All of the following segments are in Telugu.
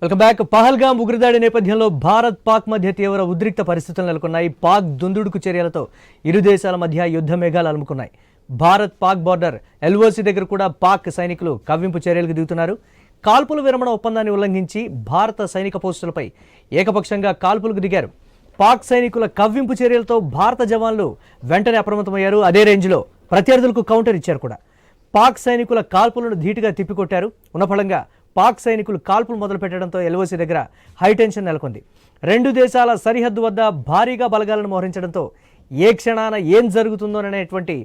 Welcome back. పహల్గామ్ ఉగ్రదాడి నేపథ్యంలో భారత్ పాక్ మధ్య తీవ్ర ఉద్రిక్త పరిస్థితులు నెలకొన్నాయి. పాక్ దుందుడుకు చర్యలతో ఇరు దేశాల మధ్య యుద్ధ మేఘాలు అలుముకున్నాయి. భారత్ పాక్ బార్డర్ ఎల్ఓసి దగ్గర కూడా పాక్ సైనికులు కవ్వింపు చర్యలకు దిగుతున్నారు. కాల్పుల విరమణ ఒప్పందాన్ని ఉల్లంఘించి భారత సైనిక పోస్టులపై ఏకపక్షంగా కాల్పులకు దిగారు. పాక్ సైనికుల కవ్వింపు చర్యలతో భారత జవాన్లు వెంటనే అప్రమత్తమయ్యారు. అదే రేంజ్లో ప్రత్యర్థులకు కౌంటర్ ఇచ్చారు కూడా. పాక్ సైనికుల కాల్పులను ధీటుగా తిప్పికొట్టారు. ఉన్నఫలంగా పాక్ సైనికులు కాల్పులు మొదలుపెట్టడంతో ఎల్ఓసి దగ్గర హైటెన్షన్ నెలకొంది. రెండు దేశాల సరిహద్దు వద్ద భారీగా బలగాలను మోహరించడంతో ఏ క్షణాన ఏం జరుగుతుందోననేటువంటి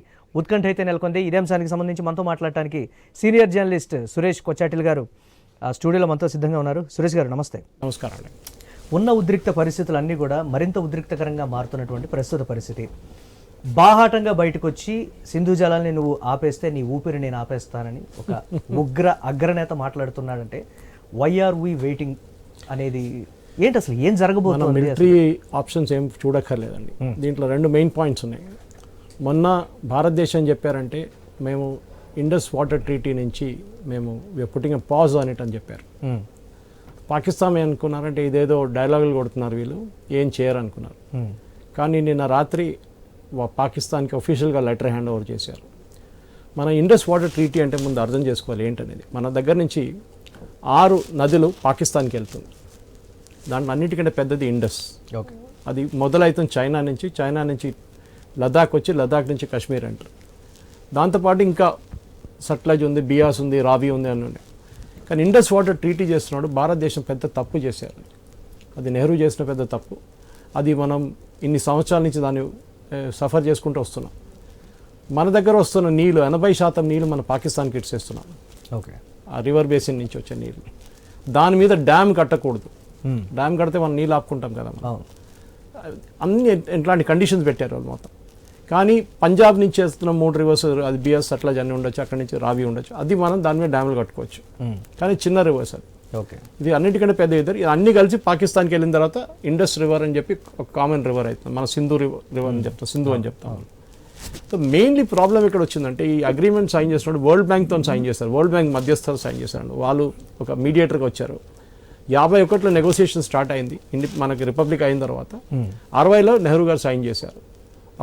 ఉత్కంఠ అయితే నెలకొంది. ఇదే అంశానికి సంబంధించి మనతో మాట్లాడటానికి సీనియర్ జర్నలిస్ట్ సురేష్ కొచ్చాటిల్ గారు స్టూడియోలో మనతో సిద్ధంగా ఉన్నారు. సురేష్ గారు నమస్తే. నమస్కారం అండి. ఉన్న ఉద్రిక్త పరిస్థితులన్నీ కూడా మరింత ఉద్రిక్తకరంగా మారుతున్నటువంటి ప్రస్తుత పరిస్థితి. బాహాటంగా బయటకు వచ్చి సింధు జలాల్ని నువ్వు ఆపేస్తే నీ ఊపిరి నేను ఆపేస్తానని ఒక అగ్రనేత మాట్లాడుతున్నాడంటే వై ఆర్ వీ వెయిటింగ్ అనేది ఏంటి, అసలు ఏం జరగబోతుంది? మిలిటరీ ఆప్షన్స్ ఏం చూడక్కర్లేదండి. దీంట్లో రెండు మెయిన్ పాయింట్స్ ఉన్నాయి. మొన్న భారతదేశం చెప్పారంటే మేము ఇండస్ వాటర్ ట్రీటీ నుంచి మేము పుట్టింగ్ పాజ్ అని చెప్పారు. పాకిస్తాన్ అనుకున్నారంటే ఇదేదో డైలాగులు కొడుతున్నారు, వీళ్ళు ఏం చేయరు అనుకున్నారు. కానీ నిన్న రాత్రి పాకిస్తాన్కి అఫీషియల్గా లెటర్ హ్యాండ్ ఓవర్ చేశారు. మన ఇండస్ వాటర్ ట్రీటీ అంటే ముందు అర్థం చేసుకోవాలి ఏంటనేది. మన దగ్గర నుంచి 6 నదులు పాకిస్తాన్కి వెళ్తుంది. దాంట్లో అన్నిటికంటే పెద్దది ఇండస్. ఓకే, అది మొదలవుతుంది చైనా నుంచి లదాఖ్ వచ్చి లదాఖ్ నుంచి కాశ్మీర్ అంటారు. దాంతోపాటు ఇంకా సట్లెజ్ ఉంది, బియాస్ ఉంది, రావి ఉంది అని ఉండే. కానీ ఇండస్ వాటర్ ట్రీటీ చేస్తున్నాడు భారతదేశం పెద్ద తప్పు చేశారు. అది నెహ్రూ చేసిన పెద్ద తప్పు. అది మనం ఇన్ని సంవత్సరాల నుంచి దాన్ని సఫర్ చేసుకుంటూ వస్తున్నాం. మన దగ్గర వస్తున్న నీళ్ళు 80% నీళ్ళు మన పాకిస్తాన్కి ఇచ్చేస్తున్నాం. ఓకే, ఆ రివర్ బేసిన్ నుంచి వచ్చే నీళ్ళు. దాని మీద డ్యామ్ కట్టకూడదు. డ్యామ్ కడితే మనం నీళ్ళు ఆపుకుంటాం కదా. అన్ని ఇట్లాంటి కండిషన్స్ పెట్టారు వాళ్ళు మొత్తం. కానీ పంజాబ్ నుంచి చేస్తున్న 3 రివర్స్, అది బిఎస్ అట్లా అన్నీ ఉండొచ్చు, అక్కడి నుంచి రావి ఉండొచ్చు. అది మనం దాని మీద డ్యామ్లు కట్టుకోవచ్చు. కానీ చిన్న రివర్స్ అది. ఓకే, ఇది అన్నిటికంటే పెద్ద ఇద్దరు అన్ని కలిసి పాకిస్తాన్కి వెళ్ళిన తర్వాత ఇండస్ రివర్ అని చెప్పి ఒక కామన్ రివర్ అవుతుంది. మన సింధు రివర్ అని చెప్తాం, సింధు అని చెప్తాం. సో మెయిన్లీ ప్రాబ్లం ఎక్కడ వచ్చిందంటే ఈ అగ్రిమెంట్ సైన్ చేసినప్పుడు వరల్డ్ బ్యాంక్తో సైన్ చేశారు. వరల్డ్ బ్యాంక్ మధ్యస్థులు సైన్ చేశారు. వాళ్ళు ఒక మీడియేటర్కి వచ్చారు. 51లో నెగోసియేషన్ స్టార్ట్ అయింది. మనకి రిపబ్లిక్ అయిన తర్వాత 60లో నెహ్రూ గారు సైన్ చేశారు.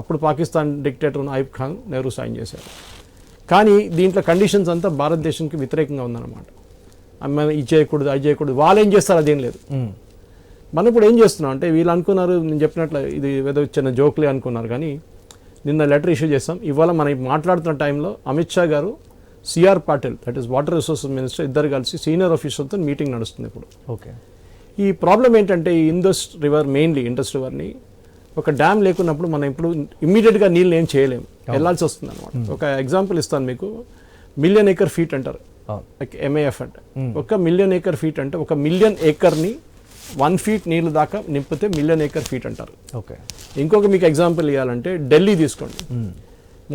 అప్పుడు పాకిస్తాన్ డిక్టేటర్ అయూబ్ ఖాన్ నెహ్రూ సైన్ చేశారు. కానీ దీంట్లో కండిషన్స్ అంతా భారతదేశానికి వ్యతిరేకంగా ఉందన్నమాట. ఇది చేయకూడదు, అది చేయకూడదు. వాళ్ళు ఏం చేస్తారు అదేం లేదు. మనం ఇప్పుడు ఏం చేస్తున్నాం అంటే వీళ్ళు అనుకున్నారు, నేను చెప్పినట్లు ఇది ఏదో చిన్న జోక్లే అనుకున్నారు. కానీ నిన్న లెటర్ ఇష్యూ చేస్తాం. ఇవాళ మనం మాట్లాడుతున్న టైంలో అమిత్ షా గారు, CR Patil, that is water resources minister, ఇద్దరు కలిసి సీనియర్ ఆఫీసర్తో మీటింగ్ నడుస్తుంది ఇప్పుడు. ఓకే, ఈ ప్రాబ్లం ఏంటంటే ఈ ఇండస్ రివర్, మెయిన్లీ ఇండస్ రివర్ని ఒక డ్యామ్ లేకున్నప్పుడు మనం ఇప్పుడు ఇమ్మీడియట్గా నీళ్ళు ఏం చేయలేము, వెళ్ళాల్సి వస్తుంది అనమాట. ఒక ఎగ్జాంపుల్ ఇస్తాను మీకు. 1,000,000 acre feet అంటారు, MAF అంటే. 1,000,000 acre feet అంటే 1,000,000 acreని 1 feet నీళ్ళు దాకా నింపితే 1,000,000 acre feet అంటారు. ఓకే, ఇంకొక మీకు ఎగ్జాంపుల్ ఇవ్వాలంటే ఢిల్లీ తీసుకోండి.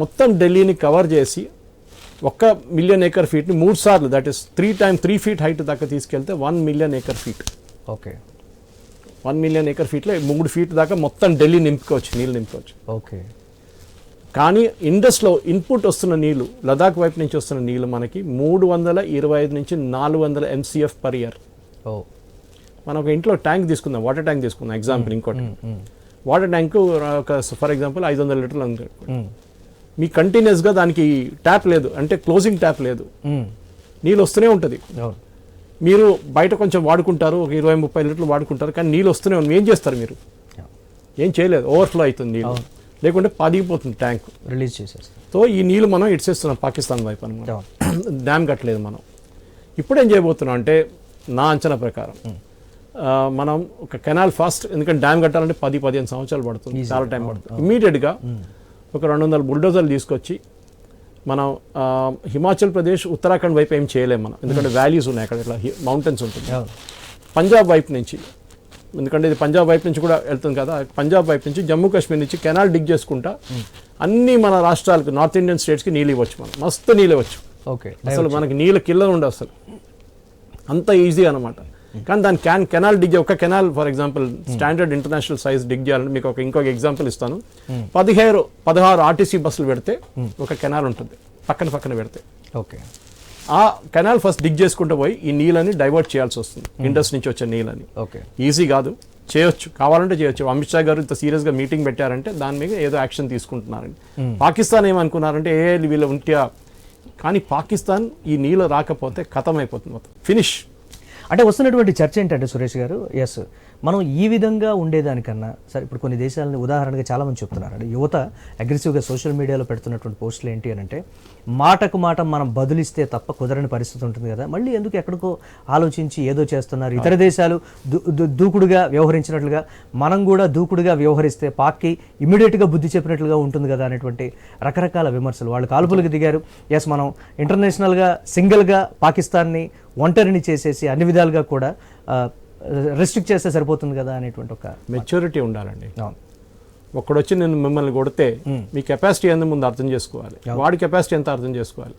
మొత్తం ఢిల్లీని కవర్ చేసి 1,000,000 acre feetని 3 సార్లు, దట్ ఈస్ 3 feet హైట్ దాకా తీసుకెళ్తే 1,000,000 acre feet. Okay, 1,000,000 acre feetలో 3 feet దాకా మొత్తం ఢిల్లీ నింపుకోవచ్చు, నీళ్ళు నింపుకోవచ్చు. ఓకే, కానీ ఇండస్లో ఇన్పుట్ వస్తున్న నీళ్ళు, లదాఖ్ వైపు నుంచి వస్తున్న నీళ్ళు మనకి 325 నుంచి 400 MCF per year. మనం ఒక ఇంట్లో ట్యాంక్ తీసుకుందాం, వాటర్ ట్యాంక్ తీసుకుందాం ఎగ్జాంపుల్. ఇంకోటి వాటర్ ట్యాంక్ ఒక ఫర్ ఎగ్జాంపుల్ 500 లీటర్లు ఉంది. మీ కంటిన్యూస్గా దానికి ట్యాప్ లేదు, అంటే క్లోజింగ్ ట్యాప్ లేదు, నీళ్ళు వస్తూనే ఉంటుంది. మీరు బయట కొంచెం వాడుకుంటారు, ఒక 20-30 లీటర్లు వాడుకుంటారు, కానీ నీళ్ళు వస్తూనే ఉంది. ఏం చేస్తారు మీరు? ఏం చేయలేదు, ఓవర్ఫ్లో అవుతుంది నీళ్ళు, లేకుంటే పాదిగిపోతుంది ట్యాంక్, రిలీజ్ చేసేస్తారు. సో ఈ నీళ్ళు మనం ఇడ్చేస్తున్నాం పాకిస్తాన్ వైపు అనమాట. డ్యామ్ కట్టలేదు మనం. ఇప్పుడు ఏం చేయబోతున్నాం అంటే నా అంచనా ప్రకారం మనం ఒక కెనాల్ ఫాస్ట్, ఎందుకంటే డ్యామ్ కట్టాలంటే 10-15 సంవత్సరాలు పడుతుంది, చాలా టైం పడుతుంది. ఇమ్మీడియట్గా ఒక 200 బుల్డోజర్లు తీసుకొచ్చి మనం హిమాచల్ ప్రదేశ్, ఉత్తరాఖండ్ వైపు ఏం చేయలేము మనం, ఎందుకంటే వ్యాలీస్ ఉన్నాయి అక్కడ, ఇట్లా మౌంటైన్స్ ఉంటుంది. పంజాబ్ వైపు నుంచి, ఎందుకంటే ఇది పంజాబ్ వైపు నుంచి కూడా వెళ్తుంది కదా, పంజాబ్ వైపు నుంచి జమ్మూ కాశ్మీర్ నుంచి కెనాల్ డిగ్ చేసుకుంటా అన్ని మన రాష్ట్రాలకు, నార్త్ ఇండియన్ స్టేట్స్కి నీళ్ళు ఇవ్వచ్చు. మనం మస్తు నీళ్ళు ఇవ్వచ్చు. ఓకే, అసలు మనకి నీళ్ళ కిల్లర్ ఉండవు అసలు, అంత ఈజీ అనమాట. కానీ దాని కెనాల్ డిగ్, ఒక canal for example standard international size dig చేయాలంటే మీకు ఇంకొక ఎగ్జాంపుల్ ఇస్తాను. 16 RTC బస్సులు పెడితే ఒక కెనాల్ ఉంటుంది పక్కన పెడితే. ఓకే, ఆ కెనాల్ ఫస్ట్ డిగ్ చేసుకుంటూ పోయి ఈ నీళ్ళని డైవర్ట్ చేయాల్సి వస్తుంది, ఇండస్ నుంచి వచ్చే నీళ్ళని. ఓకే, ఈజీ కాదు, చేయొచ్చు, కావాలంటే చేయొచ్చు. అమిత్ షా గారు ఇంత సీరియస్గా మీటింగ్ పెట్టారంటే దాని మీద ఏదో యాక్షన్ తీసుకుంటున్నారండి. పాకిస్తాన్ ఏమనుకున్నారంటే వీళ్ళ ఉంటే, కానీ పాకిస్తాన్ ఈ నీళ్ళు రాకపోతే ఖతం అయిపోతుంది, మొత్తం ఫినిష్. అంటే వస్తున్నటువంటి చర్చ ఏంటంటే సురేష్ గారు, ఎస్ మనం ఈ విధంగా ఉండేదానికన్నా సరే, ఇప్పుడు కొన్ని దేశాలని ఉదాహరణగా చాలామంది చెప్తున్నారు అంటే యువత అగ్రెసివ్గా సోషల్ మీడియాలో పెడుతున్నటువంటి పోస్టులు ఏంటి అని అంటే, మాటకు మాట మనం బదులిస్తే తప్ప కుదరని పరిస్థితి ఉంటుంది కదా, మళ్ళీ ఎందుకు ఎక్కడికో ఆలోచించి ఏదో చేస్తున్నారు, ఇతర దేశాలు దూకుడుగా వ్యవహరించినట్లుగా మనం కూడా దూకుడుగా వ్యవహరిస్తే పాక్కి ఇమీడియట్గా బుద్ధి చెప్పినట్లుగా ఉంటుంది కదా అనేటువంటి రకరకాల విమర్శలు. వాళ్ళు కాల్పులకు దిగారు. ఎస్ మనం ఇంటర్నేషనల్గా సింగిల్గా పాకిస్తాన్ని ఒంటరిని చేసేసి అన్ని విధాలుగా కూడా రెస్ట్రిక్ట్ చేస్తే సరిపోతుంది కదా అనేటువంటి ఒక మెచ్యూరిటీ ఉండాలండి. ఒక్కడు వచ్చి నేను మిమ్మల్ని కొడితే మీ కెపాసిటీ ఎంత ముందు అర్థం చేసుకోవాలి, వాడి కెపాసిటీ ఎంత అర్థం చేసుకోవాలి.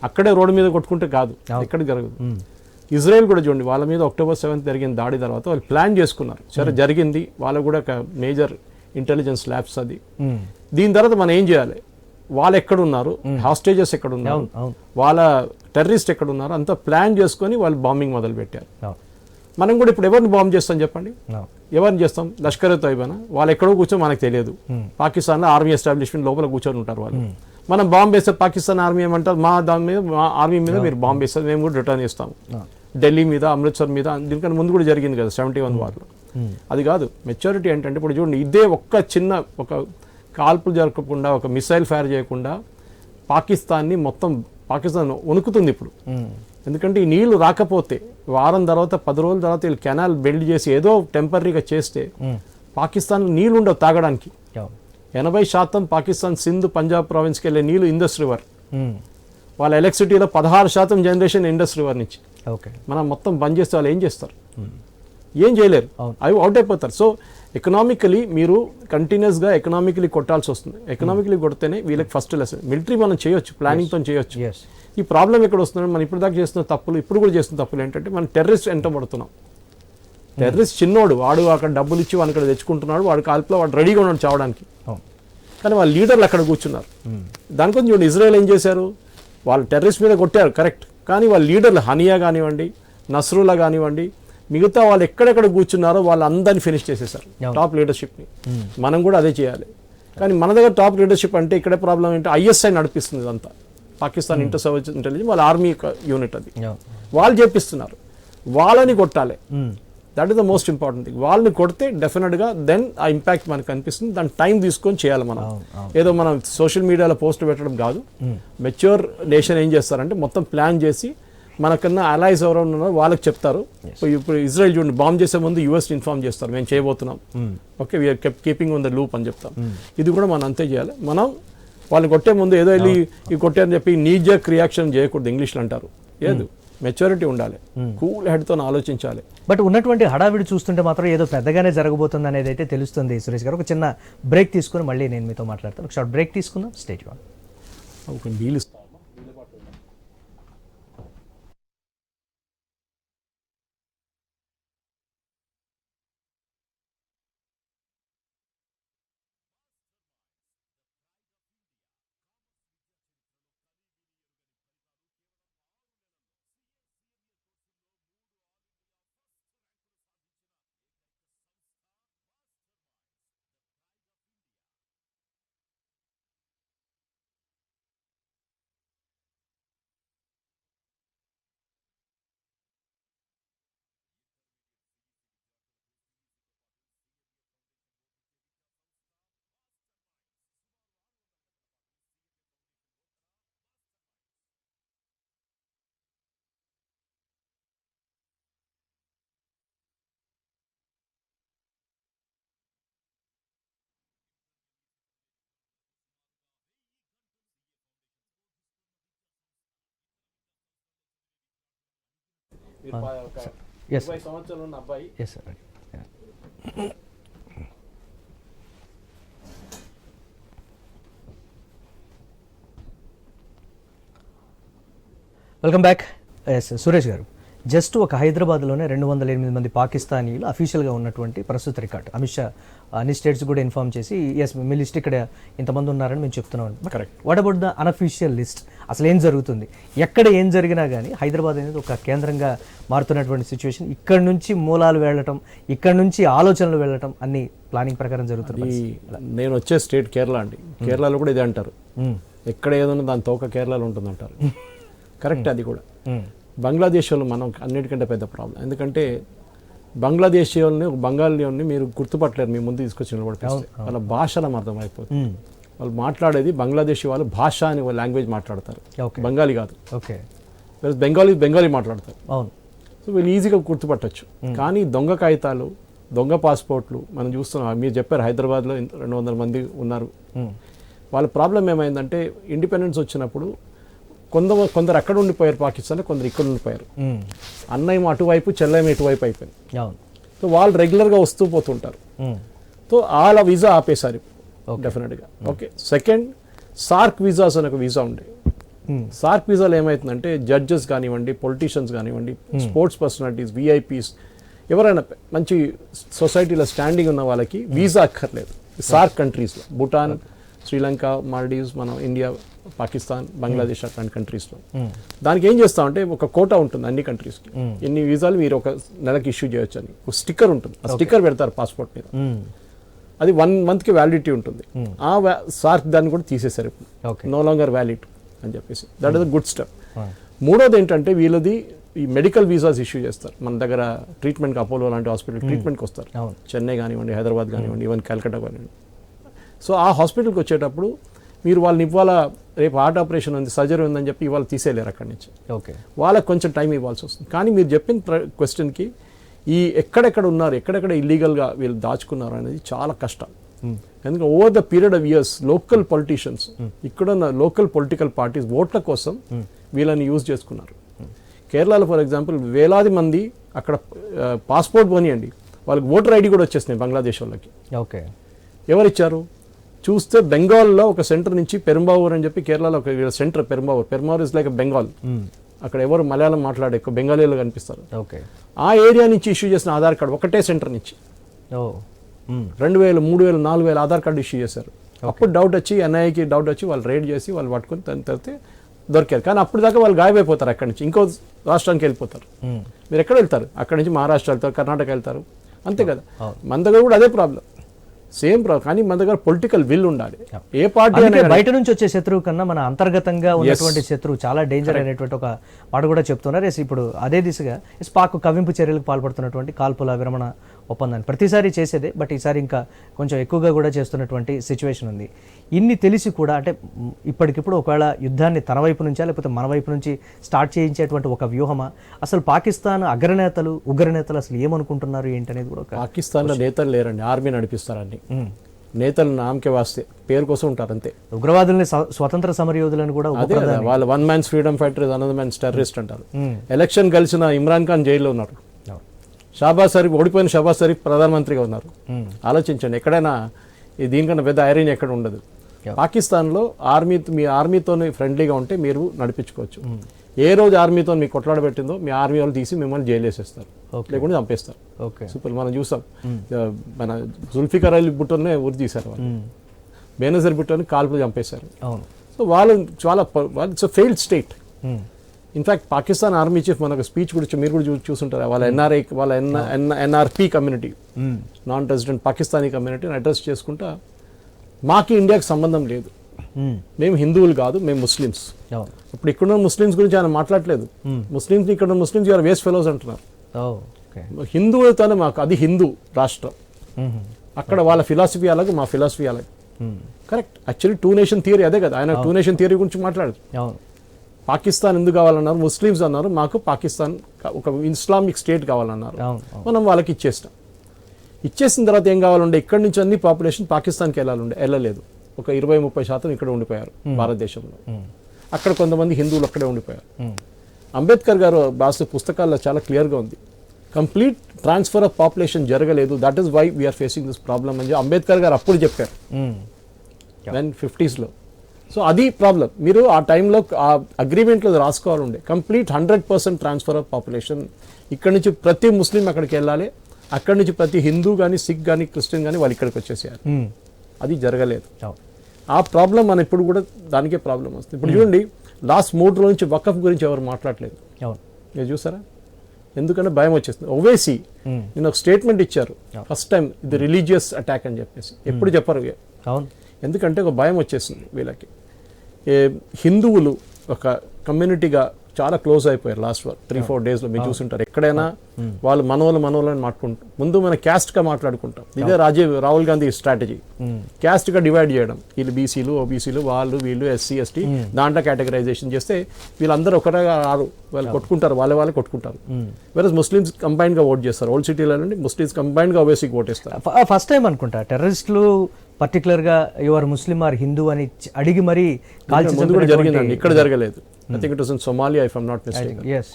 అక్కడే రోడ్డు మీద కొట్టుకుంటే కాదు, ఎక్కడ జరగదు. ఇజ్రాయెల్ కూడా చూడండి, వాళ్ళ మీద October 7th జరిగిన దాడి తర్వాత వాళ్ళు ప్లాన్ చేసుకున్నారు, సరే జరిగింది, వాళ్ళకు కూడా ఒక మేజర్ ఇంటెలిజెన్స్ ల్యాబ్స్ అది. దీని తర్వాత మనం ఏం చేయాలి, వాళ్ళు ఎక్కడున్నారు, హాస్టేజెస్ ఎక్కడున్నారు, వాళ్ళ టెర్రరిస్ట్ ఎక్కడున్నారు, అంతా ప్లాన్ చేసుకొని వాళ్ళు బాంబింగ్ మొదలు పెట్టారు. మనం కూడా ఇప్పుడు ఎవరిని బాంబ్ చేస్తాం చెప్పండి, ఎవరిని చేస్తాం? లష్కర్ తోయిబానా, వాళ్ళు ఎక్కడో కూర్చొని మనకు తెలియదు. పాకిస్తాన్లో ఆర్మీ ఎస్టాబ్లిష్మెంట్ లోపల కూర్చొని ఉంటారు వాళ్ళు. మనం బాంబ్ వేస్తే పాకిస్తాన్ ఆర్మీ ఏమంటారు, మా దాని మీద, మా ఆర్మీ మీద మీరు బాంబ్ వేస్తారు, మేము కూడా రిటర్న్ చేస్తాము. ఢిల్లీ మీద, అమృత్సర్ మీద, దీనికన్నా ముందు కూడా జరిగింది కదా 71 వార్లో. అది కాదు మెచ్యూరిటీ ఏంటంటే, ఇప్పుడు చూడండి, ఇదే ఒక్క చిన్న ఒక కాల్పులు జరగకుండా, ఒక మిసైల్ ఫైర్ చేయకుండా పాకిస్తాన్ని మొత్తం, పాకిస్తాన్ వణుకుతుంది ఇప్పుడు. ఎందుకంటే ఈ నీళ్లు రాకపోతే వారం తర్వాత 10 రోజుల తర్వాత వీళ్ళు కెనాల్ బిల్డ్ చేసి ఏదో టెంపరీగా చేస్తే పాకిస్తాన్ నీళ్ళు ఉండవు తాగడానికి. 80% పాకిస్తాన్ సింధ్ పంజాబ్ ప్రావిన్స్కి వెళ్ళే నీళ్ళు ఇండస్ రివర్. వాళ్ళ ఎలక్ట్రిసిటీలో 16% జనరేషన్ ఇండస్ రివర్ నుంచి. మనం మొత్తం బంద్ చేస్తే వాళ్ళు ఏం చేస్తారు? ఏం చేయలేరు, అవి అవుట్ అయిపోతారు. సో ఎకనామికలీ మీరు కంటిన్యూస్గా ఎకనామికలీ కొట్టాల్సి వస్తుంది. ఎకనామికలీ కొడితేనే వీళ్ళకి ఫస్ట్ లెసన్. మిలిటరీ మనం చేయొచ్చు, ప్లానింగ్తో చేయొచ్చు. ఈ ప్రాబ్లం ఎక్కడ వస్తుందంటే, మనం ఇప్పుడు దాకా చేస్తున్న తప్పులు, ఇప్పుడు కూడా చేస్తున్న తప్పులు ఏంటంటే, మనం టెర్రరిస్ట్ ఎంటబడుతున్నాం. టెర్రరిస్ట్ చిన్నోడు, వాడు అక్కడ డబ్బులు ఇచ్చి వాడు అక్కడ తెచ్చుకుంటున్నాడు, వాడు కాల్పులో వాడు రెడీగా ఉన్నాడు చావడానికి. కానీ వాళ్ళ లీడర్లు అక్కడ కూర్చున్నారు. దానికోసం చూడండి, ఇజ్రాయెల్ ఏం చేశారు, వాళ్ళు టెర్రరిస్ట్ మీద కొట్టారు కరెక్ట్, కానీ వాళ్ళ లీడర్లు హనియా కానివ్వండి, నస్రుల్లా కానివ్వండి, మిగతా వాళ్ళు ఎక్కడెక్కడ కూర్చున్నారో వాళ్ళందరినీ ఫినిష్ చేసేసారు, టాప్ లీడర్షిప్ని. మనం కూడా అదే చేయాలి. కానీ మన దగ్గర టాప్ లీడర్షిప్ అంటే ఇక్కడే ప్రాబ్లం ఏంటంటే, ISI నడిపిస్తుంది ఇదంతా, పాకిస్తాన్ ఇంటర్ సర్వీస్ ఇంటెలిజెన్స్, వాళ్ళ ఆర్మీ యూనిట్ అది, వాళ్ళు చేపిస్తున్నారు. వాళ్ళని కొట్టాలి, that is the most important thing. వాళ్ళని కొడితే డెఫినెట్గా దెన్ ఆ ఇంపాక్ట్ మనకు కనిపిస్తుంది. దాని టైం తీసుకొని చేయాలి మనం. ఏదో మనం సోషల్ మీడియాలో పోస్ట్ పెట్టడం కాదు. మెచ్యూర్ నేషన్ ఏం చేస్తారంటే, మొత్తం ప్లాన్ చేసి మనకన్నా అలైస్ ఎవరైనా ఉన్నారో వాళ్ళకి చెప్తారు. ఇప్పుడు ఇజ్రాయెల్ చూడండి, బాంబ్ చేసే ముందు US ఇన్ఫార్మ్ చేస్తారు, మేము చేయబోతున్నాం, okay we are keeping on the loop అని చెప్తాం. ఇది కూడా మనం అంతే చేయాలి. మనం వాళ్ళు కొట్టే ముందు ఏదో వెళ్ళి ఈ కొట్టారని చెప్పి నీజక్ రియాక్షన్ చేయకూడదు, ఇంగ్లీష్లో అంటారు. ఏదో మెచ్యూరిటీ ఉండాలి, కూల్ హెడ్తో ఆలోచించాలి. బట్ ఉన్నటువంటి హడావిడి చూస్తుంటే మాత్రం ఏదో పెద్దగానే జరగబోతుంది అనేది అయితే తెలుస్తుంది. సురేష్ గారు, ఒక చిన్న బ్రేక్ తీసుకుని మళ్ళీ నేను మీతో మాట్లాడతాను. ఒక షార్ట్ బ్రేక్ తీసుకుందాం, స్టేజ్ వన్. ఒక నీళ్ళు ఇస్తాం. Yes. 20 సంవత్సరాలు ఉన్న అబ్బాయి. Yes, sir. Welcome back. Yes Suresh garu, just ఒక హైదరాబాద్లోనే 208 మంది పాకిస్తానీలు అఫీషియల్గా ఉన్నటువంటి ప్రస్తుత రికార్డ్. అమిత్ షా అన్ని స్టేట్స్ కూడా ఇన్ఫార్మ్ చేసి ఎస్ మీ లిస్ట్ ఇక్కడ ఇంతమంది ఉన్నారని మేము చెప్తున్నాం. Correct. What about the unofficial list? అసలు ఏం జరుగుతుంది? ఎక్కడ ఏం జరిగినా కానీ హైదరాబాద్ అనేది ఒక కేంద్రంగా మారుతున్నటువంటి సిచ్యువేషన్. ఇక్కడ నుంచి మూలాలు వెళ్ళటం, ఇక్కడ నుంచి ఆలోచనలు వెళ్ళటం అన్ని ప్లానింగ్ ప్రకారం జరుగుతుంది. నేను వచ్చే స్టేట్ కేరళ అండి. కేరళలో కూడా ఇదే అంటారు, ఎక్కడ ఏదైనా దాని తోక కేరళలో ఉంటుంది అంటారు. కరెక్ట్. అది కూడా బంగ్లాదేశ్ వాళ్ళు మనం అన్నిటికంటే పెద్ద ప్రాబ్లం. ఎందుకంటే బంగ్లాదేశ్ వాళ్ళని ఒక బెంగాలీని మీరు గుర్తుపట్టలేరు, మీ ముందు తీసుకొచ్చి నిలబడిపిస్తే వాళ్ళ భాషలో అర్థమైపోతుంది. వాళ్ళు మాట్లాడేది బంగ్లాదేశీ వాళ్ళు భాష అని లాంగ్వేజ్ మాట్లాడతారు, బెంగాలీ కాదు. ఓకే. బెంగాలీ మాట్లాడతారు. అవును. సో వీళ్ళు ఈజీగా గుర్తుపట్టచ్చు. కానీ దొంగ కాగితాలు, దొంగ పాస్పోర్ట్లు మనం చూస్తున్నాం. మీరు చెప్పారు హైదరాబాద్లో 200 మంది ఉన్నారు. వాళ్ళ ప్రాబ్లం ఏమైందంటే ఇండిపెండెన్స్ వచ్చినప్పుడు కొందరు అక్కడ ఉండిపోయారు పాకిస్తాన్లో, కొందరు ఇక్కడ ఉండిపోయారు. అన్నయ్య అటువైపు, చెల్లయ్య ఇటువైపు అయిపోయింది. సో వాళ్ళు రెగ్యులర్గా వస్తూ పోతుంటారు. సో వాళ్ళ వీసా ఆపేశారు డెఫినెట్గా. ఓకే. సెకండ్, సార్క్ వీసాస్ అనే ఒక వీసా ఉండే. సార్క్ వీసాలు ఏమవుతుందంటే జడ్జెస్ కానివ్వండి, పొలిటీషియన్స్ కానివ్వండి, స్పోర్ట్స్ పర్సనాలిటీస్, విఐపీస్, ఎవరైనా మంచి సొసైటీలో స్టాండింగ్ ఉన్న వాళ్ళకి వీసా అక్కర్లేదు సార్క్ కంట్రీస్లో. భూటాన్, శ్రీలంక, మాల్డీవ్స్, మనం ఇండియా, పాకిస్తాన్, బంగ్లాదేశ్ అట్లాంటి కంట్రీస్లో. దానికి ఏం చేస్తామంటే ఒక కోటా ఉంటుంది అన్ని కంట్రీస్కి, ఎన్ని వీసాలు మీరు ఒక నెలకి ఇష్యూ చేయొచ్చు అని ఒక స్టిక్కర్ ఉంటుంది. ఆ స్టిక్కర్ పెడతారు పాస్పోర్ట్ మీద. అది 1 monthకి వ్యాలిడిటీ ఉంటుంది. ఆ సార్క్ దాన్ని కూడా తీసేశారు ఇప్పుడు, నో లాంగర్ వ్యాలిడ్ అని చెప్పేసి. That is a good step. మూడోది ఏంటంటే వీళ్ళది ఈ మెడికల్ వీసాస్ ఇష్యూ చేస్తారు. మన దగ్గర ట్రీట్మెంట్కి అపోలో లాంటి హాస్పిటల్ ట్రీట్మెంట్కి వస్తారు, చెన్నై కానివ్వండి, హైదరాబాద్ కానివ్వండి, ఈవెన్ కలకట్టా కానివ్వండి. సో ఆ హాస్పిటల్కి వచ్చేటప్పుడు మీరు వాళ్ళని ఇవాళ రేపు హార్ట్ ఆపరేషన్ ఉంది, సర్జరీ ఉందని చెప్పి ఇవాళ తీసేయలేరు అక్కడి నుంచి. ఓకే. వాళ్ళకి కొంచెం టైం ఇవ్వాల్సి వస్తుంది. కానీ మీరు చెప్పిన క్వశ్చన్కి ఈ ఎక్కడెక్కడ ఉన్నారు, ఎక్కడెక్కడ ఇల్లీగల్గా వీళ్ళు దాచుకున్నారు అనేది చాలా కష్టం. ఎందుకంటే over the period of years local politicians, ఇక్కడున్న లోకల్ పొలిటికల్ పార్టీస్ ఓట్ల కోసం వీళ్ళని యూజ్ చేసుకున్నారు. కేరళలో ఫర్ ఎగ్జాంపుల్ వేలాది మంది అక్కడ పాస్పోర్ట్ పోనీయండి, వాళ్ళకి ఓటర్ ఐడి కూడా వచ్చేసినాయి బంగ్లాదేశ్ వాళ్ళకి. ఓకే. ఎవరిచ్చారు చూస్తే బెంగాల్లో ఒక సెంటర్ నుంచి పెరుంబావూర్ అని చెప్పి కేరళలో ఒక centre Perumbavoor is like Bengal. అక్కడ ఎవరు మలయాళం మాట్లాడే ఎక్కువ బెంగాలీలు కనిపిస్తారు. ఓకే. ఆ ఏరియా నుంచి ఇష్యూ చేసిన ఆధార్ కార్డు ఒకటే సెంటర్ నుంచి 2000, 3000, 4000 ఆధార్ కార్డు ఇష్యూ చేశారు. అప్పుడు డౌట్ వచ్చి ఎన్ఐకి డౌట్ వచ్చి వాళ్ళు రైడ్ చేసి వాళ్ళు పట్టుకొని దాని తర్వాత దొరికారు. కానీ అప్పుడు దాకా వాళ్ళు గాయమైపోతారు, అక్కడి నుంచి ఇంకో రాష్ట్రానికి వెళ్ళిపోతారు. మీరు ఎక్కడ వెళ్తారు? అక్కడి నుంచి మహారాష్ట్ర వెళ్తారు, కర్ణాటక వెళ్తారు, అంతే కదా. మన దగ్గర కూడా అదే ప్రాబ్లం, సేమ్ ప్రాబ్లం. కానీ మన దగ్గర పొలిటికల్ విల్ ఉండాలి. ఏ పార్టీ బయట నుంచి వచ్చే శత్రువు కన్నా మన అంతర్గతంగా ఉన్నటువంటి శత్రువు చాలా డేంజర్ అనేటువంటి ఒక మాట కూడా చెప్తున్నారు. ఇప్పుడు అదే దిశగా పాక్ కవ్వింపు చర్యలకు పాల్పడుతున్నటువంటి కాల్పుల విరమణ ఒప్పందాన్ని ప్రతిసారి చేసేదే, బట్ ఈసారి ఇంకా కొంచెం ఎక్కువగా కూడా చేస్తున్నటువంటి సిచ్యువేషన్ ఉంది. ఇన్ని తెలిసి కూడా అంటే ఇప్పటికిప్పుడు ఒకవేళ యుద్ధాన్ని తన వైపు నుంచా లేకపోతే మన వైపు నుంచి స్టార్ట్ చేయించేటువంటి ఒక వ్యూహమా? అసలు పాకిస్తాన్ అగ్రనేతలు, ఉగ్రనేతలు అసలు ఏమనుకుంటున్నారు ఏంటనేది కూడా. పాకిస్తాన్లో నేతలు లేరండి, ఆర్మీ నడిపిస్తారండి. నేతలు నామకే వాస్తే పేరు కోసం ఉంటారు అంతే. ఉగ్రవాదుల్ని స్వతంత్ర సమరయోధులను కూడా వాళ్ళ one man's freedom fighter is another man's terrorist అంటారు. ఎలక్షన్ కలిసిన ఇమ్రాన్ ఖాన్ జైల్లో ఉన్నారు, షాబాజ్ షరీఫ్ ఓడిపోయిన షాబాజ్ షరీఫ్ ప్రధానమంత్రిగా ఉన్నారు. ఆలోచించండి, ఎక్కడైనా దీనికన్నా పెద్ద ఐరన్ ఎక్కడ ఉండదు. పాకిస్తాన్లో మీ ఆర్మీతో ఫ్రెండ్లీగా ఉంటే మీరు నడిపించుకోవచ్చు. ఏ రోజు ఆర్మీతో మీకు కొట్లాడబెట్టిందో మీ ఆర్మీ వాళ్ళు తీసి మిమ్మల్ని జైలు వేసేస్తారు, లేకుంటే చంపేస్తారు. సూపర్. మనం చూసాం, మన జుల్ఫికర్ అలీ భుట్టోనే ఊరి తీశారు, వాళ్ళు బేనజర్ భుట్టోని కాల్పు చంపేశారు. సో వాళ్ళు చాలా it's failed state. In fact Pakistan army chief మనకు స్పీచ్ కూడా మీరు కూడా చూసుంటారు. వాళ్ళ ఎన్ఆర్ఐ, వాళ్ళ NRP community, non resident Pakistani కమ్యూనిటీని అడ్రస్ చేసుకుంటా మాకు ఇండియాకి సంబంధం లేదు, మేము హిందువులు కాదు, మేము ముస్లిమ్స్. ఇప్పుడు ఇక్కడున్న ముస్లిమ్స్ గురించి ఆయన మాట్లాడలేదు. ముస్లిమ్స్ ఇక్కడ ముస్లిమ్స్ యూఆర్ వేస్ట్ ఫెలోస్ అంటున్నారు. హిందువులతోనే మాకు, అది హిందూ రాష్ట్రం, అక్కడ వాళ్ళ ఫిలాసఫీ అలాగే మా ఫిలాసఫీ అలాగే. కరెక్ట్. యాక్చువల్లీ 2 నేషన్ థియరీ అదే కదా, ఆయన 2 నేషన్ థియరీ గురించి మాట్లాడదు. పాకిస్తాన్ ఎందుకు కావాలన్నారు? ముస్లిమ్స్ అన్నారు, మాకు పాకిస్తాన్ ఒక ఇస్లామిక్ స్టేట్ కావాలన్నారు. మనం వాళ్ళకి ఇచ్చేసిన తర్వాత ఏం కావాలంటే ఇక్కడి నుంచి అన్ని పాపులేషన్ పాకిస్తాన్కి వెళ్ళలేదు. ఒక 20-30% ఇక్కడ ఉండిపోయారు భారతదేశంలో. అక్కడ కొంతమంది హిందువులు అక్కడే ఉండిపోయారు. అంబేద్కర్ గారు రాసిన పుస్తకాల్లో చాలా క్లియర్గా ఉంది, కంప్లీట్ ట్రాన్స్ఫర్ ఆఫ్ పాపులేషన్ జరగలేదు, that is why we are facing this problem అని అంబేద్కర్ గారు అప్పుడు చెప్పారు 50s. సో అది ప్రాబ్లం. మీరు ఆ టైంలో ఆ అగ్రిమెంట్లో రాసుకోవాలండి, కంప్లీట్ 100% ట్రాన్స్ఫర్ ఆఫ్ పాపులేషన్. ఇక్కడ నుంచి ప్రతి ముస్లిం అక్కడికి వెళ్ళాలి, అక్కడి నుంచి ప్రతి హిందూ కానీ సిక్ కానీ క్రిస్టియన్ కానీ వాళ్ళు ఇక్కడికి వచ్చేసేయాలి. అది జరగలేదు. ఆ ప్రాబ్లం మన ఇప్పుడు కూడా దానికే ప్రాబ్లం వస్తుంది. ఇప్పుడు చూడండి, లాస్ట్ 3 రోజుల నుంచి వకఫ్ గురించి ఎవరు మాట్లాడలేదు. మీరు చూసారా? ఎందుకంటే భయం వచ్చేస్తుంది. ఓవైసీ నేను ఒక స్టేట్మెంట్ ఇచ్చారు ఫస్ట్ టైం, ఇది రిలీజియస్ అటాక్ అని చెప్పేసి. ఎప్పుడు చెప్పరు, ఎందుకంటే ఒక భయం వచ్చేసింది వీళ్ళకి. హిందువులు ఒక కమ్యూనిటీగా చాలా క్లోజ్ అయిపోయారు లాస్ట్ 3-4 డేస్లో. మీరు చూసుంటారు, ఎక్కడైనా వాళ్ళు మనోళ్ళని మాట్లాడుకుంటాం. ముందు మన క్యాస్ట్గా మాట్లాడుకుంటాం. ఇదే రాహుల్ గాంధీ స్ట్రాటజీ, క్యాస్ట్గా డివైడ్ చేయడం. వీళ్ళు బీసీలు, ఓబీసీలు, వాళ్ళు వీళ్ళు ఎస్సీ ఎస్టీ దాంట్లో కేటగరైజేషన్ చేస్తే వీళ్ళందరూ ఒకటిగా రారు, వాళ్ళు కొట్టుకుంటారు, వాళ్ళే కొట్టుకుంటారు. వేరే ముస్లిమ్స్ కంబైన్గా ఓట్ చేస్తారు. ఓల్డ్ సిటీలో నుండి ముస్లిమ్స్ కంబైన్గా ఓవైసీకి ఓటేస్తారు. ఫస్ట్ టైం అనుకుంటా టెర్రరిస్టులు పర్టికులర్గా యువర్ ముస్లిం ఆర్ హిందూ అని అడిగి మరీ ముందు కూడా జరిగిందండి, ఇక్కడ జరగలేదు. I think it was in Somalia, if I'm not mistaken. Yes.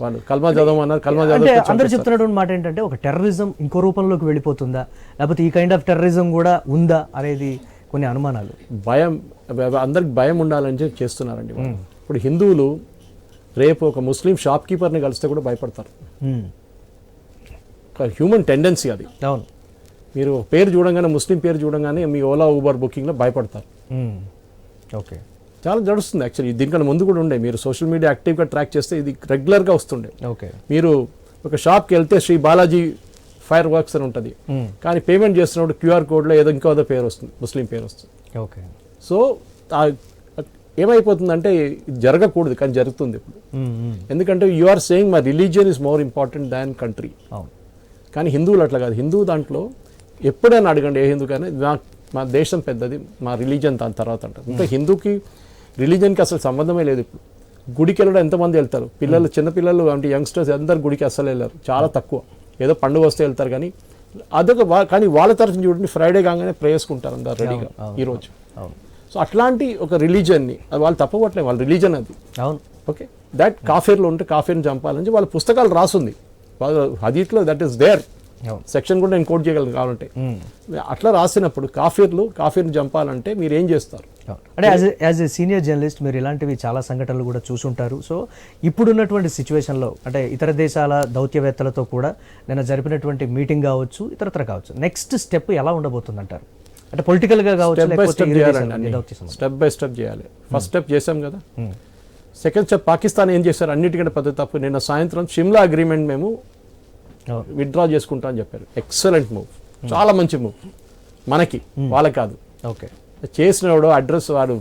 వాళ్ళు కల్మా చదవమన్నారు, కల్మా అంటే అందరు చెప్తున్నటువంటి మాట ఏంటంటే, ఒక టెర్రరిజం ఇంకో రూపంలోకి వెళ్ళిపోతుందా, లేకపోతే ఈ కైండ్ ఆఫ్ టెర్రరిజం కూడా ఉందా అనేది కొన్ని అనుమానాలు. భయం, అందరికి భయం ఉండాలని చెప్పి చేస్తున్నారండి. ఇప్పుడు హిందువులు రేపు ఒక ముస్లిం షాప్ కీపర్ని కలిస్తే కూడా భయపడతారు. హ్యూమన్ టెండెన్సీ అది. అవును. మీరు పేరు చూడంగానే, ముస్లిం పేరు చూడంగానే మీ ఓలా ఊబర్ బుకింగ్లో భయపడతారు. ఓకే, చాలా జడుస్తుంది యాక్చువల్లీ. దీనికన్నా ముందు కూడా ఉండే, మీరు సోషల్ మీడియా యాక్టివ్గా ట్రాక్ చేస్తే ఇది రెగ్యులర్గా వస్తుండే. ఓకే, మీరు ఒక షాప్కి వెళ్తే శ్రీ బాలాజీ ఫైర్ వర్క్స్ అని ఉంటుంది, కానీ పేమెంట్ చేస్తున్నప్పుడు క్యూఆర్ కోడ్లో ఏదో ఇంకో పేరు వస్తుంది, ముస్లిం పేరు వస్తుంది. ఓకే, సో ఏమైపోతుందంటే ఇది జరగకూడదు, కానీ జరుగుతుంది ఇప్పుడు. ఎందుకంటే you are saying my religion is more important than country. కానీ హిందువులు అట్లా కాదు. హిందూ దాంట్లో ఎప్పుడైనా అడగండి, ఏ హిందూ కానీ మా దేశం పెద్దది, మా రిలీజియన్ దాని తర్వాత అంటారు. ఇంకా హిందూకి రిలీజియన్కి అసలు సంబంధమే లేదు. ఇప్పుడు గుడికి వెళ్ళడం ఎంతమంది వెళ్తారు? పిల్లలు, చిన్నపిల్లలు అంటే యంగ్స్టర్స్ అందరు గుడికి అస్సలు వెళ్ళారు, చాలా తక్కువ. ఏదో పండుగ వస్తే వెళ్తారు. కానీ అదొక కానీ వాళ్ళ తరఫున చూడండి, ఫ్రైడే కాగానే ప్రేయర్స్కుంటారు అందరు రెడీగా ఈరోజు. సో అట్లాంటి ఒక రిలీజియన్ని వాళ్ళు తప్పవట్లేదు, వాళ్ళ రిలీజన్ అది. అవును. ఓకే, దట్ కాఫీర్లో ఉంటే కాఫీర్ని చంపాలని వాళ్ళ పుస్తకాలు రాసుంది, వాళ్ళ హదీత్లో దట్ ఈస్ దేర్ సెక్షన్ కూడా నేను కోట్ చేయగలను కావాలంటే. అట్లా రాసినప్పుడు కాఫీర్ని చంపాలంటే మీరు ఏం చేస్తారు? అంటే యాజ్ ఏ సీనియర్ జర్నలిస్ట్ మీరు ఇలాంటివి చాలా సంఘటనలు కూడా చూసుంటారు. సో ఇప్పుడున్నటువంటి సిచ్యువేషన్లో అంటే ఇతర దేశాల దౌత్యవేత్తలతో కూడా నేను జరిపినటువంటి మీటింగ్ కావచ్చు, ఇతరత్ర కావచ్చు, నెక్స్ట్ స్టెప్ ఎలా ఉండబోతుంది అంటారు? అంటే పొలిటికల్గా కావచ్చు, స్టెప్ బై స్టెప్ చేయాలి. ఫస్ట్ స్టెప్ చేసాం కదా, సెకండ్ స్టెప్ పాకిస్తాన్ ఏం చేశారు? అన్నిటికంటే పెద్ద తప్పు. నిన్న సాయంత్రం షిమ్లా అగ్రిమెంట్ మేము విత్డ్రా చేసుకుంటా అని చెప్పారు. ఎక్సలెంట్ మూవ్, చాలా మంచి మూవ్ మనకి, వాళ్ళకి కాదు. ఓకే, చేసినవాడు వాడు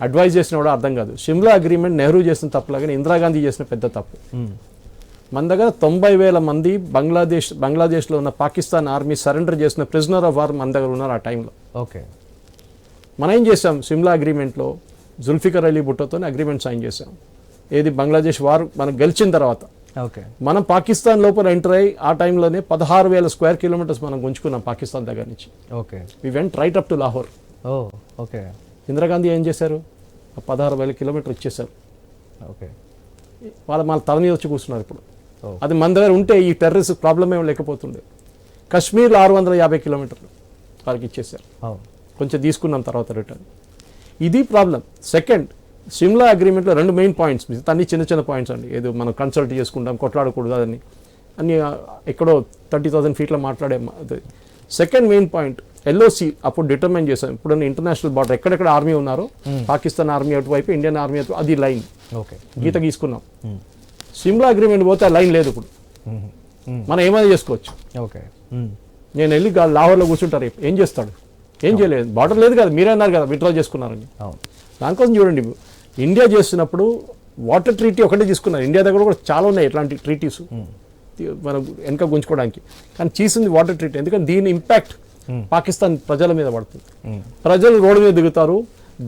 అడ్వైజ్ చేసినవాడు అర్థం కాదు. షిమ్లా అగ్రిమెంట్ నెహ్రూ చేసిన తప్పులాగానే ఇందిరాగాంధీ చేసిన పెద్ద తప్పు. మన దగ్గర 90,000 మంది బంగ్లాదేశ్లో ఉన్న పాకిస్తాన్ ఆర్మీ సరెండర్ చేసిన ప్రిజనర్ ఆఫ్ వార్ మన దగ్గర ఉన్నారు ఆ టైంలో. ఓకే, మనం ఏం చేసాం? షిమ్లా అగ్రిమెంట్లో జుల్ఫికర్ అలీ భుట్టోతో అగ్రిమెంట్ సైన్ చేసాం. ఏది బంగ్లాదేశ్ వార్ మనం గెలిచిన తర్వాత. ఓకే, మనం పాకిస్తాన్ లోపల ఎంటర్ అయ్యి ఆ టైంలోనే 16,000 స్క్వేర్ కిలోమీటర్స్ మనం గుంజుకున్నాం పాకిస్తాన్ దగ్గర నుంచి. Okay, we went right up to Lahore. Okay, Indira Gandhi ఏం చేశారు? 16,000 కిలోమీటర్లు ఇచ్చేశారు. ఓకే, వాళ్ళ తల మీద వచ్చి కూర్చున్నారు ఇప్పుడు. అది మన దగ్గర ఉంటే ఈ టెర్రరిస్ట్ ప్రాబ్లం ఏమి లేకపోతుండే. కశ్మీర్లో 650 కిలోమీటర్లు వాళ్ళకి ఇచ్చేశారు. కొంచెం తీసుకున్నాం తర్వాత రిటర్న్. ఇది ప్రాబ్లం. సెకండ్, షిమ్లా అగ్రిమెంట్లో 2 మెయిన్ పాయింట్స్, అన్ని చిన్న పాయింట్స్ అండి. ఏదో మనం కన్సల్ట్ చేసుకుంటాం, కొట్లాడకూడదు అదని అన్ని ఎక్కడో 30,000 ఫీట్లో మాట్లాడే. సెకండ్ మెయిన్ పాయింట్ ఎల్ఓసి అప్పుడు డిటర్మైన్ చేశాం. ఇప్పుడు ఇంటర్నేషనల్ బార్డర్ ఎక్కడెక్కడ ఆర్మీ ఉన్నారో, పాకిస్తాన్ ఆర్మీ అటువైపు, ఇండియన్ ఆర్మీ అటు, అది లైన్ గీత గీసుకున్నాం. షిమ్లా అగ్రిమెంట్ పోతే ఆ లైన్ లేదు. ఇప్పుడు మనం ఏమైనా చేసుకోవచ్చు. ఓకే, నేను వెళ్ళి లాహోర్లో కూర్చుంటారు, ఏం చేస్తాడు? ఏం చేయలేదు, బార్డర్ లేదు కదా, మీరే అన్నారు కదా విత్డ్రా చేసుకున్నారని. దానికోసం చూడండి, ఇండియా చేస్తున్నప్పుడు వాటర్ ట్రీటీ ఒకటే తీసుకున్నారు. ఇండియా దగ్గర కూడా చాలా ఉన్నాయి ఇట్లాంటి ట్రీటీస్ మనం వెనక గుంజుకోవడానికి. కానీ చేసింది వాటర్ ట్రీటీ, ఎందుకంటే దీని ఇంపాక్ట్ పాకిస్తాన్ ప్రజల మీద పడుతుంది. ప్రజలు రోడ్డు మీద దిగుతారు,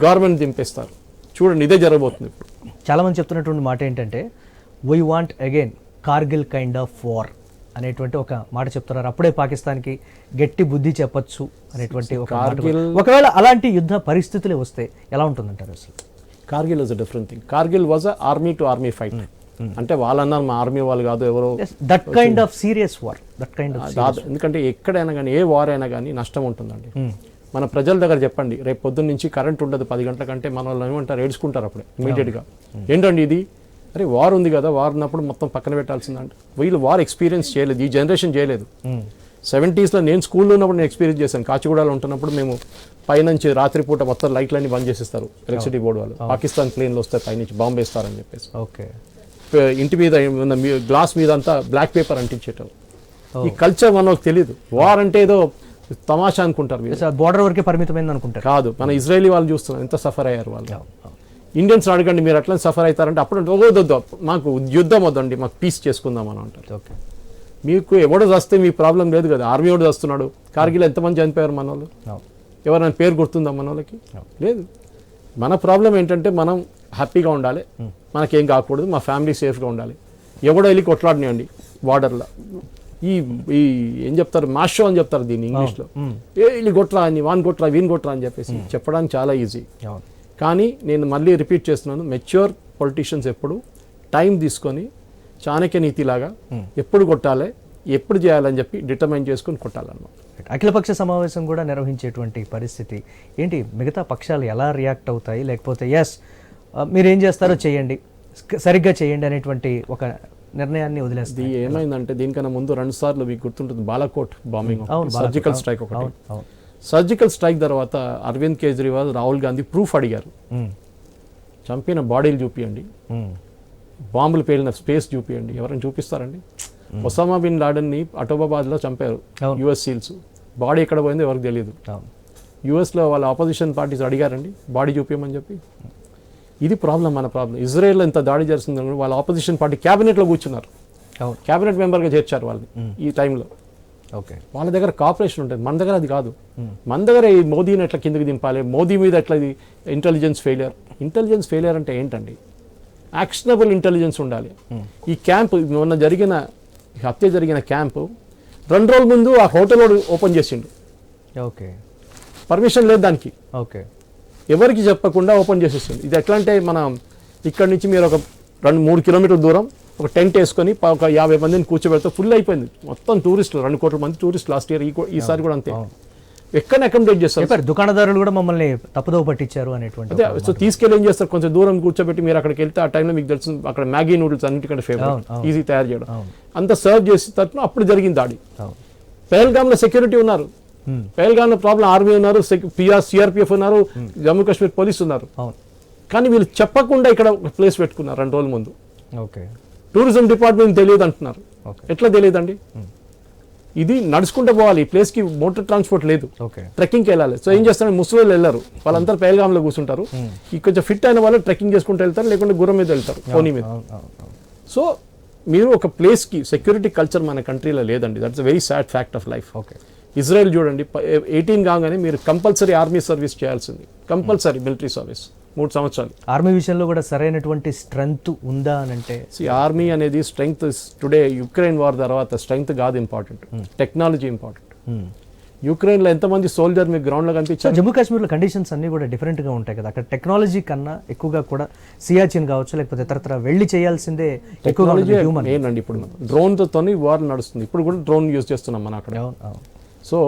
గవర్నమెంట్ దింపేస్తారు. చూడండి, ఇదే జరగబోతుంది ఇప్పుడు. చాలా మంది చెప్తున్నటువంటి మాట ఏంటంటే, we want again Kargil kind of war అనేటువంటి ఒక మాట చెప్తున్నారు. అప్పుడే పాకిస్తాన్కి గట్టి బుద్ధి చెప్పొచ్చు అనేటువంటి ఒక ఒకవేళ అలాంటి యుద్ధ పరిస్థితులే వస్తే ఎలా ఉంటుందంటారు అసలు? Kargil is a different thing. Kargil was a army to army fight. అంటే వాళ్ళన్నారు మా ఆర్మీ వాళ్ళు కాదు, ఎవరో that kind of serious war, that kind of. ఎందుకంటే ఎక్కడైనా కానీ, ఏ వార్ అయినా కానీ నష్టం ఉంటుందండి. మన ప్రజల దగ్గర చెప్పండి, రేపు పొద్దున్న నుంచి కరెంట్ ఉండదు 10 గంటల కంటే, మన వాళ్ళు ఏమంటారు, ఏడ్చుకుంటారు అప్పుడే ఇమీడియట్గా. ఏంటండి ఇది, అరే వార్ ఉంది కదా, వార్ ఉన్నప్పుడు మొత్తం పక్కన పెట్టాల్సిందంటే. వీళ్ళు వార్ ఎక్స్పీరియన్స్ చేయలేదు, ఈ జనరేషన్ చేయలేదు. 70s నేను స్కూల్లో ఉన్నప్పుడు నేను ఎక్స్పీరియన్స్ చేశాను. కాచిగూడలో ఉంటున్నప్పుడు మేము పైనుంచి రాత్రిపూట మొత్తం లైట్లన్నీ బంద్ చేసేస్తారు ఎలక్ట్రిసిటీ బోర్డు వాళ్ళు. పాకిస్తాన్ ప్లేన్లు వస్తే పైనుంచి బాంబు వేస్తారని చెప్పేసి. ఓకే, ఇంటి మీద గ్లాస్ మీద అంతా బ్లాక్ పేపర్ అంటించేటం. ఈ కల్చర్ మనకు తెలియదు. వార్ అంటే ఏదో తమాషా అనుకుంటారు, బోర్డర్ వరకే పరిమితమైంది అనుకుంటారు. కాదు, మన ఇజ్రాయలీ వాళ్ళు చూస్తున్నారు ఎంత సఫర్ అయ్యారు వాళ్ళు. ఇండియన్స్ అడగండి మీరు అట్లా సఫర్ అవుతారంటే అప్పుడు వద్దు, మాకు యుద్ధం వద్దండి, మాకు పీస్ చేసుకుందాం అని అంటారు. ఓకే, మీకు ఎవడో వస్తే మీ ప్రాబ్లం లేదు కదా. ఆర్మీ వాడు వస్తున్నాడు, కార్గిల్ ఎంతమంది చనిపోయారు మన వాళ్ళు, ఎవరైనా పేరు గుర్తుందా మన వాళ్ళకి? లేదు. మన ప్రాబ్లం ఏంటంటే మనం హ్యాపీగా ఉండాలి, మనకేం కాకూడదు, మా ఫ్యామిలీ సేఫ్గా ఉండాలి. ఎవడో వెళ్ళి కొట్లాడినండి బార్డర్లో, ఈ ఈ ఏం చెప్తారు, మాషో అని చెప్తారు దీన్ని ఇంగ్లీష్లో. వెళ్ళి కొట్రా అని, వాన్ కొట్రా, వీన్ కొట్రా అని చెప్పేసి చెప్పడానికి చాలా ఈజీ. కానీ నేను మళ్ళీ రిపీట్ చేస్తున్నాను, మెచ్యూర్ పొలిటీషియన్స్ ఎప్పుడు టైం తీసుకొని చాణక్య నీతిలాగా ఎప్పుడు కొట్టాలి, ఎప్పుడు చేయాలని చెప్పి డిటర్మైన్ చేసుకొని కొట్టాలన్నమాట. అఖిలపక్ష సమావేశం కూడా నిర్వహించేటువంటి పరిస్థితి ఏంటి? మిగతా పక్షాలు ఎలా రియాక్ట్ అవుతాయి? లేకపోతే ఎస్ మీరేం చేస్తారో చేయండి, సరిగ్గా చేయండి అనేటువంటి ఒక నిర్ణయాన్ని వదిలేస్తుంది. ఇది ఏమైందంటే దీనికన్నా ముందు 2 సార్లు మీకు గుర్తుంటుంది బాలాకోట్ బాంబింగ్, సర్జికల్ స్ట్రైక్ ఒకటి. సర్జికల్ స్ట్రైక్ తర్వాత అరవింద్ కేజ్రీవాల్, రాహుల్ గాంధీ ప్రూఫ్ అడిగారు. చంపిన బాడీలు చూపియండి, బాంబులు పేలిన స్పేస్ చూపియండి. ఎవరైనా చూపిస్తారండి? ఒసామా బిన్ లాడెన్ని అటోబాబాద్లో చంపారు యుఎస్ సీల్స్. బాడీ ఎక్కడ పోయిందో ఎవరికి తెలియదు. యుఎస్లో వాళ్ళ ఆపోజిషన్ పార్టీస్ అడిగారండి బాడీ చూపించమని చెప్పి. ఇది ప్రాబ్లం, మన ప్రాబ్లం. ఇజ్రాయెల్లో ఇంత దాడి జరుగుతుంది, వాళ్ళ ఆపోజిషన్ పార్టీ క్యాబినెట్లో కూర్చున్నారు, క్యాబినెట్ మెంబర్గా చేర్చారు వాళ్ళని ఈ టైంలో. ఓకే, వాళ్ళ దగ్గర కాపరేషన్ ఉంటుంది, మన దగ్గర అది కాదు. మన దగ్గర ఈ మోదీని ఎట్లా కిందకి దింపాలి, మోదీ మీద ఎట్లా ఇంటెలిజెన్స్ ఫెయిలియర్ అంటే ఏంటండి? యాక్షనబుల్ ఇంటెలిజెన్స్ ఉండాలి. ఈ క్యాంప్ మొన్న హత్య జరిగిన క్యాంపు 2 రోజుల ముందు ఆ హోటల్ ఓపెన్ చేసిండు. ఓకే, పర్మిషన్ లేదు దానికి. ఓకే, ఎవరికి చెప్పకుండా ఓపెన్ చేసేస్తుంది. ఇది ఎట్లా అంటే మనం ఇక్కడ నుంచి మీరు ఒక 2-3 కిలోమీటర్ల దూరం ఒక టెంట్ వేసుకొని ఒక 50 మందిని కూర్చోబెడితే ఫుల్ అయిపోయింది మొత్తం. టూరిస్టులు 2 కోట్ల మంది టూరిస్టులు లాస్ట్ ఇయర్, ఈసారి కూడా అంతే. ఎక్కడ అకామిడేట్ చేస్తారు? దుకాణదారులు కూడా మమ్మల్ని తప్పుదోవ పట్టించారు అనేటువంటి. అదే, సో తీసుకెళ్ళి ఏం చేస్తారు, కొంచెం దూరం కూర్చోబెట్టి మీరు అక్కడికి వెళ్తే ఆ టైంలో మీకు తెలుసు అక్కడ మ్యాగీ నూడిల్స్ అన్నిటికంటే ఫేవరెట్, ఈజీ తయారు చేయడం. అంత సర్వ్ చేసి తరఫున అప్పుడు జరిగింది దాడి. పహల్గామ్లో సెక్యూరిటీ ఉన్నారు, పహల్గామ్లో ప్రాబ్లం ఆర్మీ ఉన్నారు, సిఆర్పిఎఫ్ ఉన్నారు, జమ్మూ కాశ్మీర్ పోలీసు ఉన్నారు. కానీ వీళ్ళు చెప్పకుండా ఇక్కడ ఒక ప్లేస్ పెట్టుకున్నారు 2 రోజుల ముందు. ఓకే, టూరిజం డిపార్ట్మెంట్ తెలియదు అంటున్నారు. ఎట్లా తెలియదండి? ఇది నడుచుకుంటూ పోవాలి, ఈ ప్లేస్కి మోటార్ ట్రాన్స్పోర్ట్ లేదు, ట్రెక్కింగ్కి వెళ్ళాలి. సో ఏం చేస్తారు, ముసలి వెళ్ళారు, వాళ్ళంతా పహల్గామ్లో కూర్చుంటారు. ఈ కొంచెం ఫిట్ అయిన వాళ్ళు ట్రెక్కింగ్ చేసుకుంటూ వెళ్తారు, లేకుంటే గుర్రం మీద వెళ్తారు, పోనీ మీద. సో మీరు ఒక ప్లేస్కి సెక్యూరిటీ కల్చర్ మన కంట్రీలో లేదండి. That's a very sad fact of life. Israel చూడండి, 18 కాగానే మీరు కంపల్సరీ ఆర్మీ సర్వీస్ చేయాల్సింది, కంపల్సరీ మిలిటరీ సర్వీస్ 3 సంవత్సరాలు. ఆర్మీ విషయంలో కూడా సరైనటువంటి స్ట్రెంగ్త్ ఉందా అని అంటే, ఆర్మీ అనేది స్ట్రెంగ్త్ టుడే యుక్రెయిన్ వార్ తర్వాత స్ట్రెంగ్త్ కాదు ఇంపార్టెంట్, టెక్నాలజీ ఇంపార్టెంట్. యుక్రెయిన్లో ఎంతమంది సోల్జర్ మీకు గ్రౌండ్లో కనిపించారు? జమ్మూ కాశ్మీర్లో కండిషన్స్ అన్ని కూడా డిఫరెంట్గా ఉంటాయి కదా. అక్కడ టెక్నాలజీ కన్నా ఎక్కువగా కూడా సియాచిన్ కావచ్చు, లేకపోతే ఇతరత్ర వెళ్ళి చేయాల్సిందే టెక్నాలజీ ఏంటండి. ఇప్పుడు డ్రోన్తో వార్ నడుస్తుంది, ఇప్పుడు కూడా డ్రోన్ యూజ్ చేస్తున్నాం మనం అక్కడ. సో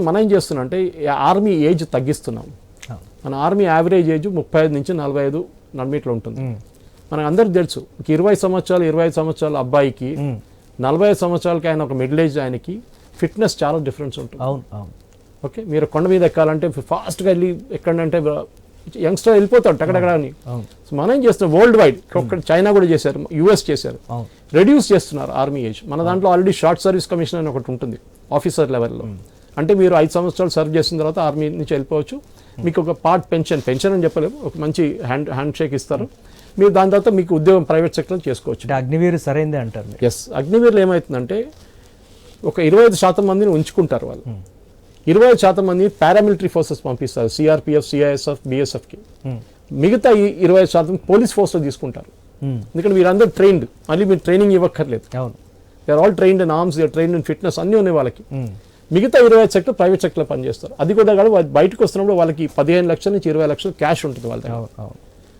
మనం ఏం చేస్తున్నాం అంటే ఆర్మీ ఏజ్ తగ్గిస్తున్నాం. మన ఆర్మీ యావరేజ్ ఏజ్ 35 నుంచి 45 నడిమిట్లో ఉంటుంది. మనకు అందరికి తెలుసు, 25 సంవత్సరాలు 25 సంవత్సరాల అబ్బాయికి 45 సంవత్సరాలకి ఆయన ఒక మిడిల్ ఏజ్ ఆయనకి ఫిట్నెస్ చాలా డిఫరెన్స్ ఉంటుంది. ఓకే, మీరు కొండ మీద ఎక్కాలంటే ఫాస్ట్గా వెళ్ళి ఎక్కడంటే యంగ్స్టర్ వెళ్ళిపోతాడు అక్కడక్కడ అని. సో మనం ఏం చేస్తున్నాం, వరల్డ్ వైడ్ చైనా కూడా చేశారు, యుఎస్ చేశారు, రెడ్యూస్ చేస్తున్నారు ఆర్మీ ఏజ్. మన దాంట్లో ఆల్రెడీ షార్ట్ సర్వీస్ కమిషన్ అని ఒకటి ఉంటుంది ఆఫీసర్ లెవెల్లో. అంటే మీరు 5 సంవత్సరాలు సర్వ్ చేసిన తర్వాత ఆర్మీ నుంచి వెళ్ళిపోవచ్చు. మీకు ఒక పార్ట్ పెన్షన్ అని చెప్పలేము, ఒక మంచి హ్యాండ్ షేక్ ఇస్తారు. మీరు దాని తర్వాత మీకు ఉద్యోగం ప్రైవేట్ సెక్టర్ చేసుకోవచ్చు. అగ్నివీర్ సరైందే అంటారు. ఎస్, అగ్నివీర్లో ఏమవుతుందంటే ఒక 25% మందిని ఉంచుకుంటారు వాళ్ళు, 25% మంది పారామిలిటరీ ఫోర్సెస్ పంపిస్తారు, సిఆర్పిఎఫ్, సిఐఎస్ఎఫ్, బిఎస్ఎఫ్కి. మిగతా 20% పోలీస్ ఫోర్స్లో తీసుకుంటారు. ఎందుకంటే వీరందరూ ట్రైన్డ్, మళ్ళీ మీరు ట్రైనింగ్ ఇవ్వక్కర్లేదు. They are all trained in arms, they are trained in fitness, అన్నీ ఉన్నాయి వాళ్ళకి. మిగతా 25 సెక్టర్ ప్రైవేట్ సెక్టర్లో పనిచేస్తారు. అది కూడా కాదు, బయటకు వస్తున్నప్పుడు వాళ్ళకి 15 లక్షల నుంచి 20 లక్షలు క్యాష్ ఉంటుంది వాళ్ళ దగ్గర.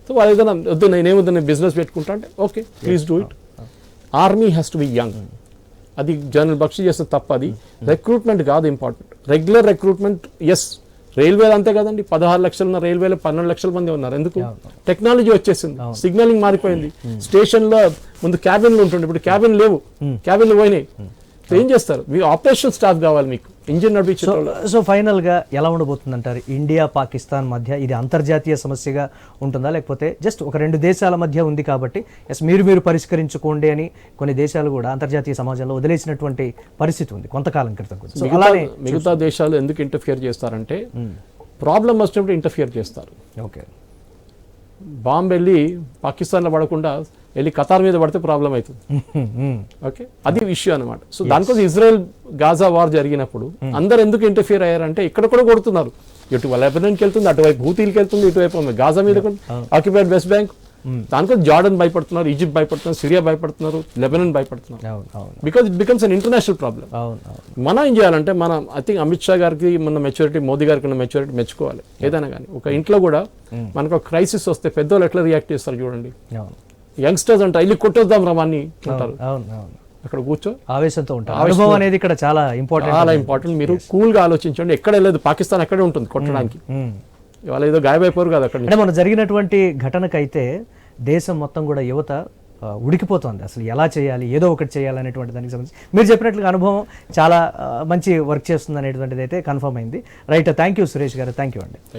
సో వాళ్ళు ఏదైనా వద్దు, నేనేమొద్దు, నేను బిజినెస్ పెట్టుకుంటా అంటే okay, please do it. Army has to be young. అది జనరల్ బక్షి చేస్తే తప్ప. అది రిక్రూట్మెంట్ కాదు important, regular recruitment. Yes, railway అంతే కదండి, 16 లక్షలు ఉన్న రైల్వేలో 12 లక్షల మంది ఉన్నారు. ఎందుకు? టెక్నాలజీ వచ్చేసింది, సిగ్నలింగ్ మారిపోయింది. స్టేషన్ లో ముందు క్యాబిన్లు ఉంటుండే, ఇప్పుడు క్యాబిన్ లేవు, క్యాబిన్లు పోయినాయి. సో ఏం చేస్తారు? మీ ఆపరేషన్ స్టాఫ్ కావాలి, మీకు ఇంజిన్ నడిపించే. సో ఫైనల్ గా ఎలా ఉండబోతుంది అంటారు? ఇండియా పాకిస్తాన్ మధ్య ఇది అంతర్జాతీయ సమస్యగా ఉంటుందా, లేకపోతే జస్ట్ ఒక రెండు దేశాల మధ్య ఉంది కాబట్టి ఎస్ మీరు పరిష్కరించుకోండి అని కొన్ని దేశాలు కూడా అంతర్జాతీయ సమాజంలో వదిలేసినటువంటి పరిస్థితి ఉంది కొంతకాలం క్రితం. సో అలానే మిగతా దేశాలు ఎందుకు ఇంటర్ఫియర్ చేస్తారంటే ప్రాబ్లం వచ్చినప్పుడు ఇంటర్ఫియర్ చేస్తారు. ఓకే, బాంబు వెళ్ళి పాకిస్తాన్లో పడకుండా వెళ్ళి ఖతార్ మీద పడితే ప్రాబ్లం అవుతుంది. ఓకే, అది ఇష్యూ అనమాట. సో దానికోసం ఇజ్రాయెల్ గాజా వార్ జరిగినప్పుడు అందరు ఎందుకు ఇంటర్ఫియర్ అయ్యారంటే ఇక్కడ కూడా కొడుతున్నారు, ఇటు లెబనాన్కి వెళ్తుంది, అటువైపు హూతీలకి వెళ్తుంది, ఇటువైపు గాజా మీద ఆక్యుపైడ్ వెస్ట్ బ్యాంక్. దానికోసం జార్డన్ భయపడుతున్నారు, ఈజిప్ట్ భయపడుతున్నారు, సిరియా భయపడుతున్నారు, లెబనాన్ భయపడుతున్నారు. Because it becomes an international problem. మనం ఏం చేయాలంటే ఐ థింక్ అమిత్ షా గారికి మన మెచ్యూరిటీ, మోదీ గారికి ఉన్న మెచ్యూరిటీ మెచ్చుకోవాలి. ఏదైనా కానీ ఒక ఇంట్లో కూడా మనకు ఒక క్రైసిస్ వస్తే పెద్దోళ్ళు ఎట్లా రియాక్ట్ చేస్తారు చూడండి. యంగ్స్టర్స్ అంటారు ఇల్లు కొట్టేద్దాం రమాన్ని అంటారు, అక్కడ కూర్చో ఆవేశంతో ఉంటారు. అనుభవం అనేది ఇక్కడ చాలా ఇంపార్టెంట్. మీరు కూల్ గా ఆలోచించండి, ఎక్కడ వెళ్ళదు, పాకిస్తాన్ అక్కడే ఉంటుంది కొట్టడానికి. ఇవాళ ఏదో గాయమైపోరు కదా అక్కడ. అంటే మనం జరిగినటువంటి ఘటనకైతే దేశం మొత్తం కూడా యువత ఉడికిపోతుంది, అసలు ఎలా చేయాలి, ఏదో ఒకటి చేయాలి అనేటువంటి దానికి సంబంధించి మీరు చెప్పినట్లుగా అనుభవం చాలా మంచి వర్క్ చేస్తుంది అనేటువంటిది అయితే కన్ఫర్మ్ అయింది. రైట్, థ్యాంక్ యూ సురేష్ గారు, థ్యాంక్ యూ అండి.